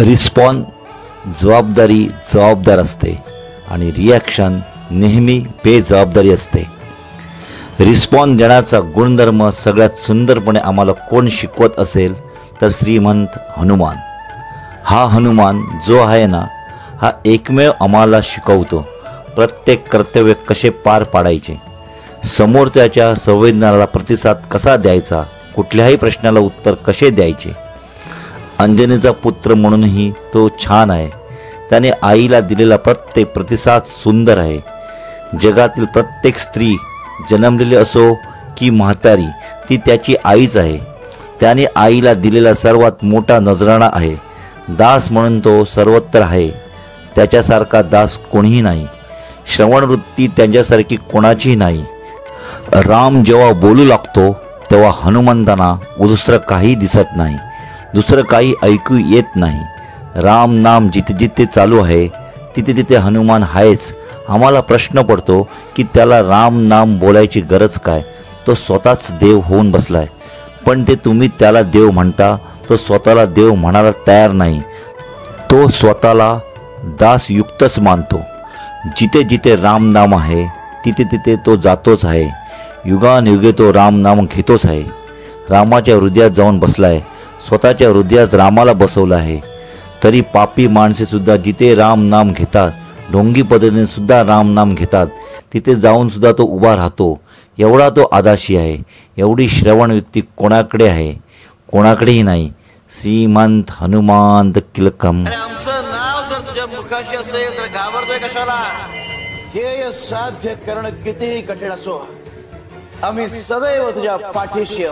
Response जबाबदार असते आणि रिॲक्शन नेहमी बेजबाबदारी असते। रिस्पॉन्स देण्याचा गुणधर्म सगळ्यात सुंदरपणे आम्हाला कोण शिकवत असेल तर श्रीमंत हनुमान। हा हनुमान जो आहे ना, हा एकमेव आम्हाला शिकवतो प्रत्येक कर्तव्य कसे पार पाडायचे, समोरच्याच्या संवेदनाला प्रतिसाद कसा द्यायचा, कुठल्याही प्रश्नाला उत्तर कसे द्यायचे। अंजनीचा पुत्र म्हणूनही तो छान आहे। त्याने आईला दिलेला प्रत्येक प्रतिसाद सुंदर आहे। जगातील प्रत्येक स्त्री जन्मलेली असो की म्हातारी, ती त्याची आईच आहे। त्याने आईला दिलेला सर्वात मोठा नजराणा आहे। दास म्हणून तो सर्वत्र आहे, त्याच्यासारखा दास कोणीही नाही। श्रवणवृत्ती त्यांच्यासारखी कोणाचीही नाही। राम जेव्हा बोलू लागतो तेव्हा हनुमंतांना दुसरं काही दिसत नाही, दुसरं काही ऐकू येत नाही। राम नाम जिथे जिथे चालू आहे तिथे तिथे हनुमान आहेच। आम्हाला प्रश्न पडतो की त्याला राम नाम बोलायची गरज काय, तो स्वतःच देव होऊन बसलाय। पण ते तुम्ही त्याला देव म्हणता, तो स्वतःला देव म्हणायला तयार नाही। तो स्वतःला दासयुक्तच मानतो। जिथे जिथे राम नाम आहे तिथे तिथे तो जातोच आहे। युगानयुगे तो राम नाम घेतोच आहे। रामाच्या हृदयात जाऊन बसलाय, स्वतःच्या हृदयात रामाला बसवलं आहे। तरी पापी माणसे सुद्धा जिथे राम नाम घेतात, ढोंगी पद्धतीने सुद्धा राम नाम घेतात, तिथे जाऊन सुद्धा तो उभा राहतो। एवढा तो आदाशी आहे। एवढी श्रवण व्यक्ती कोणाकडे आहे? कोणाकडेही नाही। श्रीमंत हनुमान किलकम। आमचं नाव जर तुझ्या मुखाशी असेल तर घाबरतोय कशाला? हे साध्य करणं कितीही कठीण असो, आम्ही सदैव तुझ्या पाठीशी